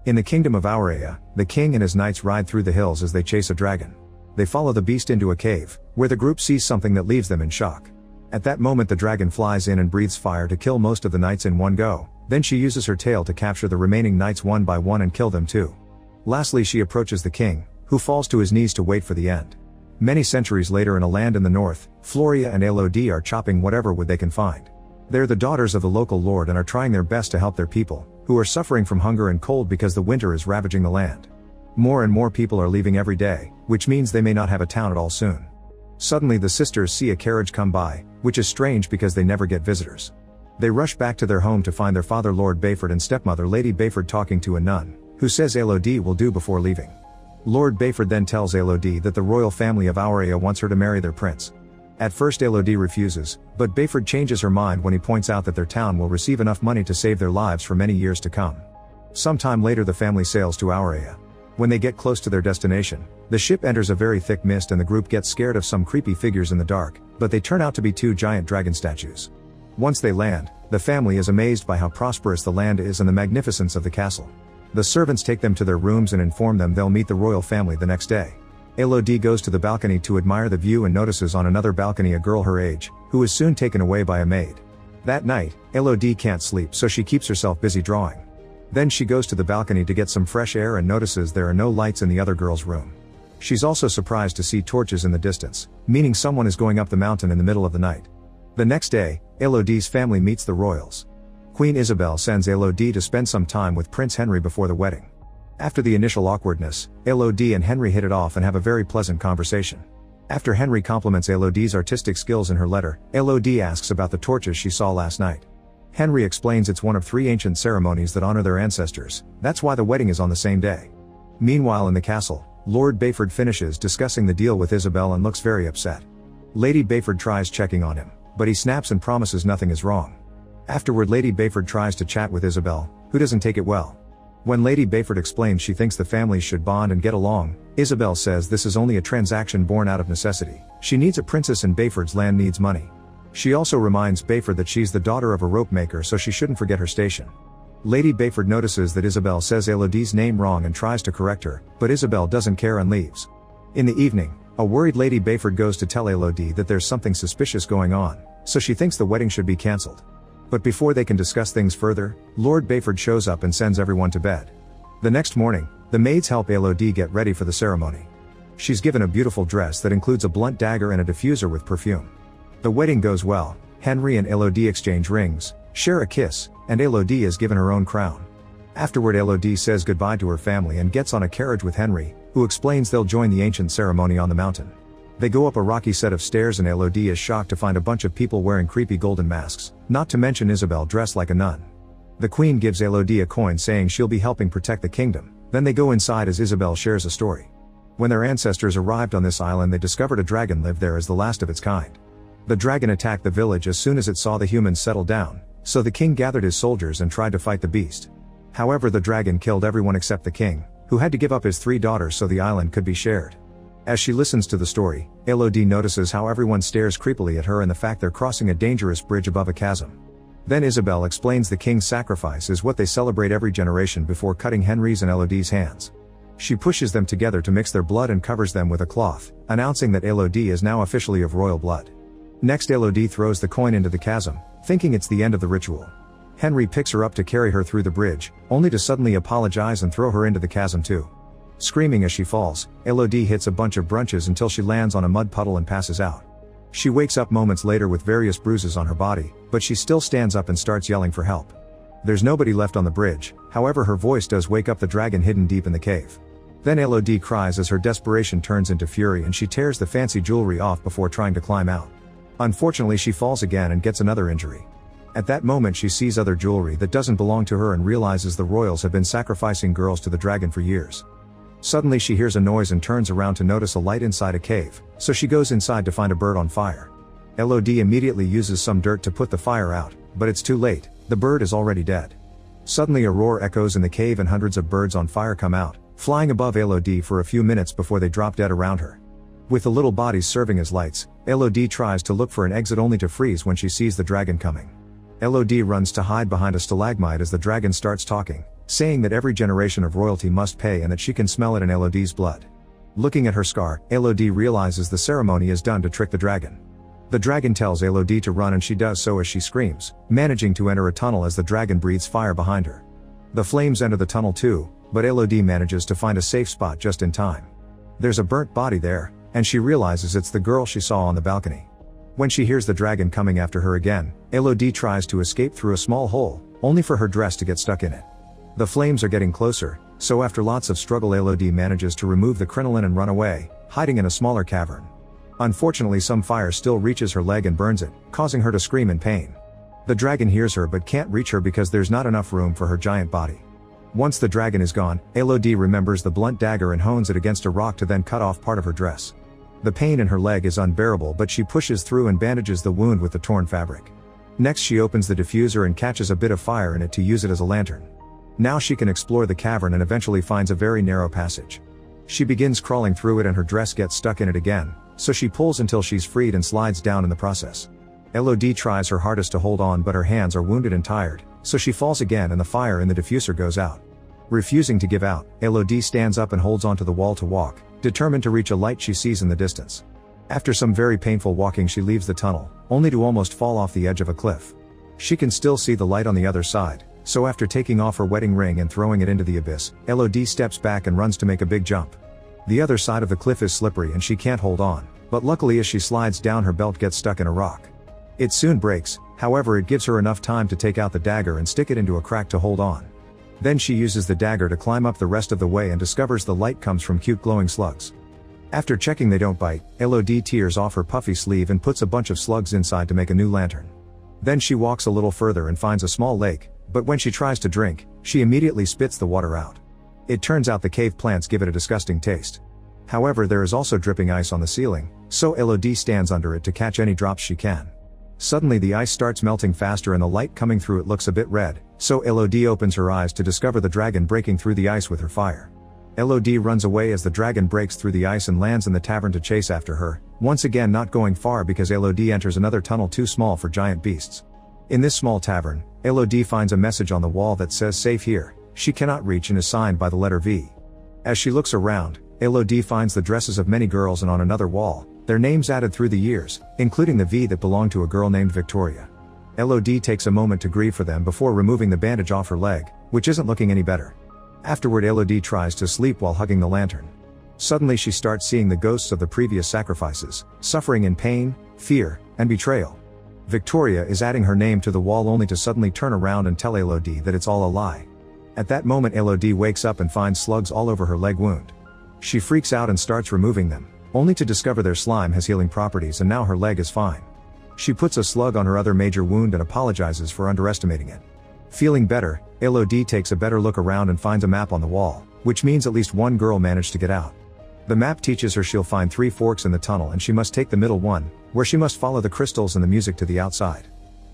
In the kingdom of Aurea, the king and his knights ride through the hills as they chase a dragon. They follow the beast into a cave, where the group sees something that leaves them in shock. At that moment the dragon flies in and breathes fire to kill most of the knights in one go, then she uses her tail to capture the remaining knights one by one and kill them too. Lastly she approaches the king, who falls to his knees to wait for the end. Many centuries later in a land in the north, Floria and Elodie are chopping whatever wood they can find. They're the daughters of the local lord and are trying their best to help their people, who are suffering from hunger and cold because the winter is ravaging the land. More and more people are leaving every day, which means they may not have a town at all soon. Suddenly the sisters see a carriage come by, which is strange because they never get visitors. They rush back to their home to find their father Lord Bayford and stepmother Lady Bayford talking to a nun, who says Elodie will do before leaving. Lord Bayford then tells Elodie that the royal family of Aurea wants her to marry their prince. At first Elodie refuses, but Bayford changes her mind when he points out that their town will receive enough money to save their lives for many years to come. Sometime later the family sails to Aurea. When they get close to their destination, the ship enters a very thick mist and the group gets scared of some creepy figures in the dark, but they turn out to be two giant dragon statues. Once they land, the family is amazed by how prosperous the land is and the magnificence of the castle. The servants take them to their rooms and inform them they'll meet the royal family the next day. Elodie goes to the balcony to admire the view and notices on another balcony a girl her age, who is soon taken away by a maid. That night, Elodie can't sleep so she keeps herself busy drawing. Then she goes to the balcony to get some fresh air and notices there are no lights in the other girl's room. She's also surprised to see torches in the distance, meaning someone is going up the mountain in the middle of the night. The next day, Elodie's family meets the royals. Queen Isabel sends Elodie to spend some time with Prince Henry before the wedding. After the initial awkwardness, Elodie and Henry hit it off and have a very pleasant conversation. After Henry compliments Elodie's artistic skills in her letter, Elodie asks about the torches she saw last night. Henry explains it's one of 3 ancient ceremonies that honor their ancestors, that's why the wedding is on the same day. Meanwhile in the castle, Lord Bayford finishes discussing the deal with Isabel and looks very upset. Lady Bayford tries checking on him, but he snaps and promises nothing is wrong. Afterward Lady Bayford tries to chat with Isabel, who doesn't take it well. When Lady Bayford explains she thinks the families should bond and get along, Isabel says this is only a transaction born out of necessity. She needs a princess and Bayford's land needs money. She also reminds Bayford that she's the daughter of a rope maker so she shouldn't forget her station. Lady Bayford notices that Isabel says Elodie's name wrong and tries to correct her, but Isabel doesn't care and leaves. In the evening, a worried Lady Bayford goes to tell Elodie that there's something suspicious going on, so she thinks the wedding should be cancelled. But before they can discuss things further, Lord Bayford shows up and sends everyone to bed. The next morning, the maids help Elodie get ready for the ceremony. She's given a beautiful dress that includes a blunt dagger and a diffuser with perfume. The wedding goes well, Henry and Elodie exchange rings, share a kiss, and Elodie is given her own crown. Afterward Elodie says goodbye to her family and gets on a carriage with Henry, who explains they'll join the ancient ceremony on the mountain. They go up a rocky set of stairs and Elodie is shocked to find a bunch of people wearing creepy golden masks, not to mention Isabel dressed like a nun. The queen gives Elodie a coin saying she'll be helping protect the kingdom, then they go inside as Isabel shares a story. When their ancestors arrived on this island they discovered a dragon lived there as the last of its kind. The dragon attacked the village as soon as it saw the humans settle down, so the king gathered his soldiers and tried to fight the beast. However the dragon killed everyone except the king, who had to give up his 3 daughters so the island could be shared. As she listens to the story, Elodie notices how everyone stares creepily at her and the fact they're crossing a dangerous bridge above a chasm. Then Isabel explains the king's sacrifice is what they celebrate every generation before cutting Henry's and Elodie's hands. She pushes them together to mix their blood and covers them with a cloth, announcing that Elodie is now officially of royal blood. Next Elodie throws the coin into the chasm, thinking it's the end of the ritual. Henry picks her up to carry her through the bridge, only to suddenly apologize and throw her into the chasm too. Screaming as she falls, Elodie hits a bunch of branches until she lands on a mud puddle and passes out. She wakes up moments later with various bruises on her body, but she still stands up and starts yelling for help. There's nobody left on the bridge, however her voice does wake up the dragon hidden deep in the cave. Then Elodie cries as her desperation turns into fury and she tears the fancy jewelry off before trying to climb out. Unfortunately she falls again and gets another injury. At that moment she sees other jewelry that doesn't belong to her and realizes the royals have been sacrificing girls to the dragon for years. Suddenly she hears a noise and turns around to notice a light inside a cave, so she goes inside to find a bird on fire. Elodie immediately uses some dirt to put the fire out, but it's too late, the bird is already dead. Suddenly a roar echoes in the cave and hundreds of birds on fire come out, flying above Elodie for a few minutes before they drop dead around her. With the little bodies serving as lights, Elodie tries to look for an exit only to freeze when she sees the dragon coming. Elodie runs to hide behind a stalagmite as the dragon starts talking, saying that every generation of royalty must pay and that she can smell it in Elodie's blood. Looking at her scar, Elodie realizes the ceremony is done to trick the dragon. The dragon tells Elodie to run and she does so as she screams, managing to enter a tunnel as the dragon breathes fire behind her. The flames enter the tunnel too, but Elodie manages to find a safe spot just in time. There's a burnt body there, and she realizes it's the girl she saw on the balcony. When she hears the dragon coming after her again, Elodie tries to escape through a small hole, only for her dress to get stuck in it. The flames are getting closer, so after lots of struggle Elodie manages to remove the crinoline and run away, hiding in a smaller cavern. Unfortunately some fire still reaches her leg and burns it, causing her to scream in pain. The dragon hears her but can't reach her because there's not enough room for her giant body. Once the dragon is gone, Elodie remembers the blunt dagger and hones it against a rock to then cut off part of her dress. The pain in her leg is unbearable but she pushes through and bandages the wound with the torn fabric. Next she opens the diffuser and catches a bit of fire in it to use it as a lantern. Now she can explore the cavern and eventually finds a very narrow passage. She begins crawling through it and her dress gets stuck in it again, so she pulls until she's freed and slides down in the process. Elodie tries her hardest to hold on but her hands are wounded and tired, so she falls again and the fire in the diffuser goes out. Refusing to give out, Elodie stands up and holds onto the wall to walk, determined to reach a light she sees in the distance. After some very painful walking she leaves the tunnel, only to almost fall off the edge of a cliff. She can still see the light on the other side, so after taking off her wedding ring and throwing it into the abyss, Elodie steps back and runs to make a big jump. The other side of the cliff is slippery and she can't hold on, but luckily as she slides down her belt gets stuck in a rock. It soon breaks, however it gives her enough time to take out the dagger and stick it into a crack to hold on. Then she uses the dagger to climb up the rest of the way and discovers the light comes from cute glowing slugs. After checking they don't bite, Elodie tears off her puffy sleeve and puts a bunch of slugs inside to make a new lantern. Then she walks a little further and finds a small lake, but when she tries to drink, she immediately spits the water out. It turns out the cave plants give it a disgusting taste. However there is also dripping ice on the ceiling, so Elodie stands under it to catch any drops she can. Suddenly the ice starts melting faster and the light coming through it looks a bit red, so Elodie opens her eyes to discover the dragon breaking through the ice with her fire. Elodie runs away as the dragon breaks through the ice and lands in the tavern to chase after her, once again not going far because Elodie enters another tunnel too small for giant beasts. In this small tavern, Elodie finds a message on the wall that says safe here, she cannot reach and is signed by the letter V. As she looks around, Elodie finds the dresses of many girls and on another wall, their names added through the years, including the V that belonged to a girl named Victoria. Elodie takes a moment to grieve for them before removing the bandage off her leg, which isn't looking any better. Afterward Elodie tries to sleep while hugging the lantern. Suddenly she starts seeing the ghosts of the previous sacrifices, suffering in pain, fear, and betrayal. Victoria is adding her name to the wall only to suddenly turn around and tell Elodie that it's all a lie. At that moment Elodie wakes up and finds slugs all over her leg wound. She freaks out and starts removing them, only to discover their slime has healing properties and now her leg is fine. She puts a slug on her other major wound and apologizes for underestimating it. Feeling better, Elodie takes a better look around and finds a map on the wall, which means at least one girl managed to get out. The map teaches her she'll find 3 forks in the tunnel and she must take the middle one, where she must follow the crystals and the music to the outside.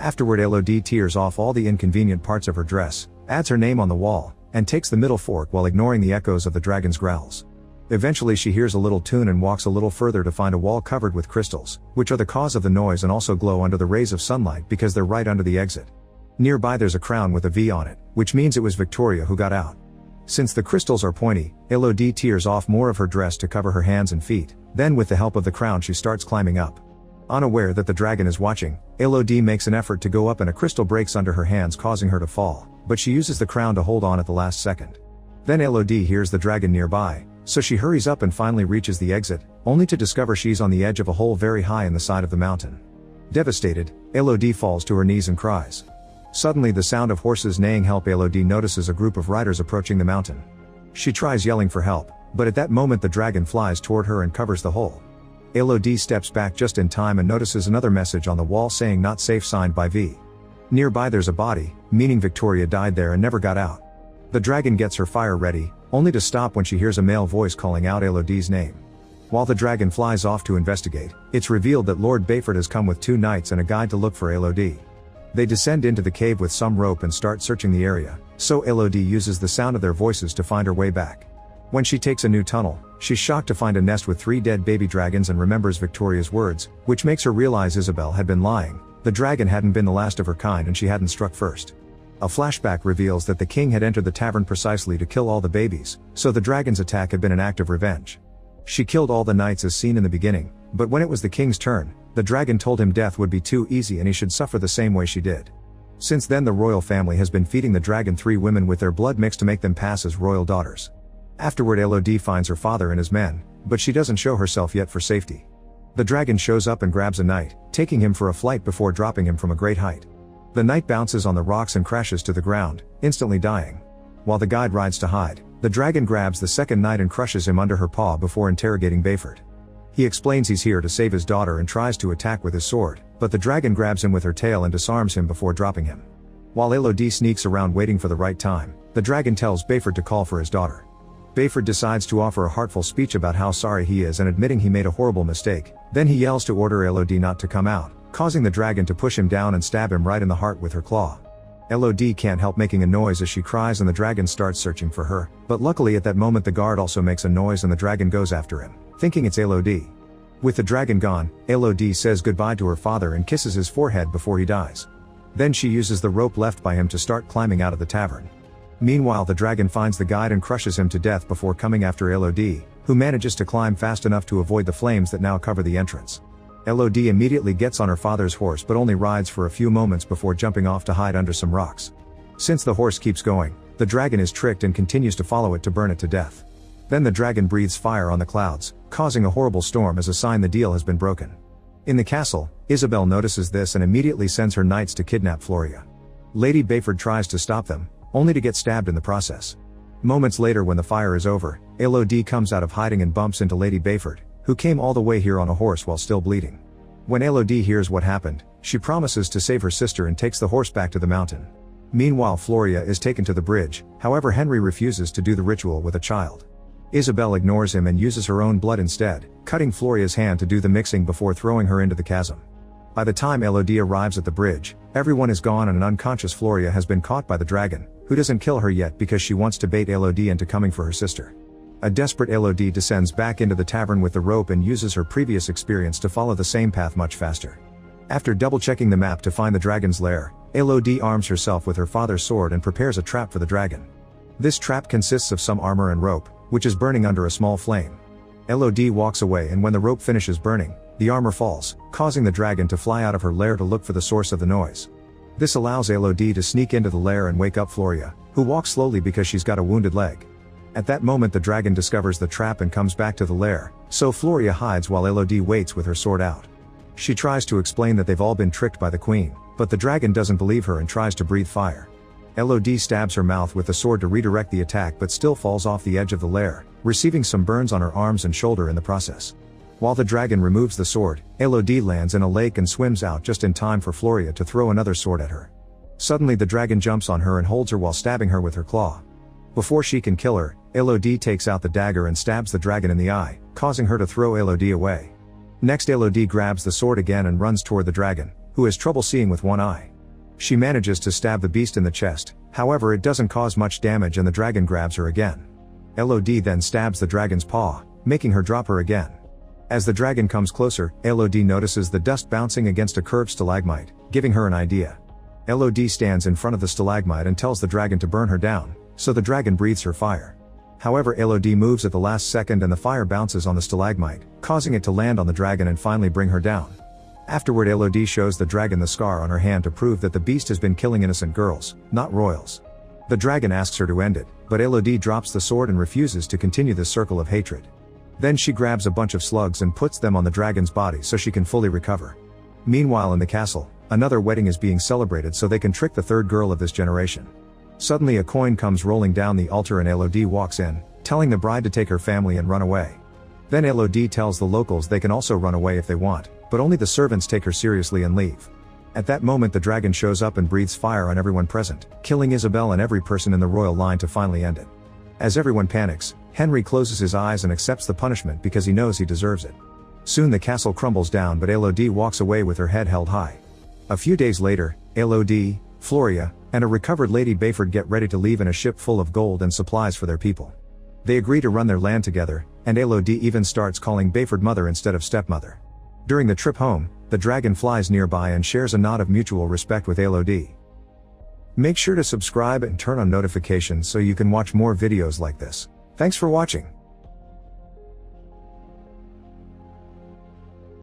Afterward Elodie tears off all the inconvenient parts of her dress, adds her name on the wall, and takes the middle fork while ignoring the echoes of the dragon's growls. Eventually she hears a little tune and walks a little further to find a wall covered with crystals, which are the cause of the noise and also glow under the rays of sunlight because they're right under the exit. Nearby there's a crown with a V on it, which means it was Victoria who got out. Since the crystals are pointy, Elodie tears off more of her dress to cover her hands and feet, then with the help of the crown she starts climbing up. Unaware that the dragon is watching, Elodie makes an effort to go up and a crystal breaks under her hands causing her to fall, but she uses the crown to hold on at the last second. Then Elodie hears the dragon nearby, so she hurries up and finally reaches the exit, only to discover she's on the edge of a hole very high in the side of the mountain. Devastated, Elodie falls to her knees and cries. Suddenly the sound of horses neighing help Elodie notices a group of riders approaching the mountain. She tries yelling for help, but at that moment the dragon flies toward her and covers the hole. Elodie steps back just in time and notices another message on the wall saying not safe signed by V. Nearby there's a body, meaning Victoria died there and never got out. The dragon gets her fire ready, only to stop when she hears a male voice calling out Elodie's name. While the dragon flies off to investigate, it's revealed that Lord Bayford has come with 2 knights and a guide to look for Elodie. They descend into the cave with some rope and start searching the area, so Elodie uses the sound of their voices to find her way back. When she takes a new tunnel, she's shocked to find a nest with 3 dead baby dragons and remembers Victoria's words, which makes her realize Isabel had been lying. The dragon hadn't been the last of her kind and she hadn't struck first. A flashback reveals that the king had entered the tavern precisely to kill all the babies, so the dragon's attack had been an act of revenge. She killed all the knights as seen in the beginning, but when it was the king's turn, the dragon told him death would be too easy and he should suffer the same way she did. Since then the royal family has been feeding the dragon 3 women with their blood mixed to make them pass as royal daughters. Afterward Elodie finds her father and his men, but she doesn't show herself yet for safety. The dragon shows up and grabs a knight, taking him for a flight before dropping him from a great height. The knight bounces on the rocks and crashes to the ground, instantly dying. While the guide rides to hide, the dragon grabs the second knight and crushes him under her paw before interrogating Bayford. He explains he's here to save his daughter and tries to attack with his sword, but the dragon grabs him with her tail and disarms him before dropping him. While Elodie sneaks around waiting for the right time, the dragon tells Bayford to call for his daughter. Bayford decides to offer a heartful speech about how sorry he is and admitting he made a horrible mistake, then he yells to order Elodie not to come out, causing the dragon to push him down and stab him right in the heart with her claw. Elodie can't help making a noise as she cries and the dragon starts searching for her, but luckily at that moment the guard also makes a noise and the dragon goes after him, thinking it's Elodie. With the dragon gone, Elodie says goodbye to her father and kisses his forehead before he dies. Then she uses the rope left by him to start climbing out of the tavern. Meanwhile the dragon finds the guide and crushes him to death before coming after Elodie, who manages to climb fast enough to avoid the flames that now cover the entrance. Elodie immediately gets on her father's horse but only rides for a few moments before jumping off to hide under some rocks. Since the horse keeps going, the dragon is tricked and continues to follow it to burn it to death. Then the dragon breathes fire on the clouds, causing a horrible storm as a sign the deal has been broken. In the castle, Isabel notices this and immediately sends her knights to kidnap Floria. Lady Bayford tries to stop them, only to get stabbed in the process. Moments later when the fire is over, Elodie comes out of hiding and bumps into Lady Bayford, who came all the way here on a horse while still bleeding. When Elodie hears what happened, she promises to save her sister and takes the horse back to the mountain. Meanwhile Floria is taken to the bridge, however Henry refuses to do the ritual with a child. Isabel ignores him and uses her own blood instead, cutting Floria's hand to do the mixing before throwing her into the chasm. By the time Elodie arrives at the bridge, everyone is gone and an unconscious Floria has been caught by the dragon, who doesn't kill her yet because she wants to bait Elodie into coming for her sister. A desperate Elodie descends back into the tavern with the rope and uses her previous experience to follow the same path much faster. After double-checking the map to find the dragon's lair, Elodie arms herself with her father's sword and prepares a trap for the dragon. This trap consists of some armor and rope, which is burning under a small flame. Elodie walks away and when the rope finishes burning, the armor falls, causing the dragon to fly out of her lair to look for the source of the noise. This allows Elodie to sneak into the lair and wake up Floria, who walks slowly because she's got a wounded leg. At that moment the dragon discovers the trap and comes back to the lair, so Floria hides while Elodie waits with her sword out. She tries to explain that they've all been tricked by the queen, but the dragon doesn't believe her and tries to breathe fire. Elodie stabs her mouth with the sword to redirect the attack but still falls off the edge of the lair, receiving some burns on her arms and shoulder in the process. While the dragon removes the sword, Elodie lands in a lake and swims out just in time for Floria to throw another sword at her. Suddenly the dragon jumps on her and holds her while stabbing her with her claw. Before she can kill her, Elodie takes out the dagger and stabs the dragon in the eye, causing her to throw Elodie away. Next Elodie grabs the sword again and runs toward the dragon, who has trouble seeing with one eye. She manages to stab the beast in the chest, however it doesn't cause much damage and the dragon grabs her again. Elodie then stabs the dragon's paw, making her drop her again. As the dragon comes closer, Elodie notices the dust bouncing against a curved stalagmite, giving her an idea. Elodie stands in front of the stalagmite and tells the dragon to burn her down, so the dragon breathes her fire. However Elodie moves at the last second and the fire bounces on the stalagmite, causing it to land on the dragon and finally bring her down. Afterward Elodie shows the dragon the scar on her hand to prove that the beast has been killing innocent girls, not royals. The dragon asks her to end it, but Elodie drops the sword and refuses to continue this circle of hatred. Then she grabs a bunch of slugs and puts them on the dragon's body so she can fully recover. Meanwhile in the castle, another wedding is being celebrated so they can trick the third girl of this generation. Suddenly a coin comes rolling down the altar and Elodie walks in, telling the bride to take her family and run away. Then Elodie tells the locals they can also run away if they want, but only the servants take her seriously and leave. At that moment the dragon shows up and breathes fire on everyone present, killing Isabel and every person in the royal line to finally end it. As everyone panics, Henry closes his eyes and accepts the punishment because he knows he deserves it. Soon the castle crumbles down but Elodie walks away with her head held high. A few days later, Elodie, Floria, and a recovered Lady Bayford get ready to leave in a ship full of gold and supplies for their people. They agree to run their land together, and Elodie even starts calling Bayford mother instead of stepmother. During the trip home, the dragon flies nearby and shares a nod of mutual respect with Elodie. Make sure to subscribe and turn on notifications so you can watch more videos like this. Thanks for watching.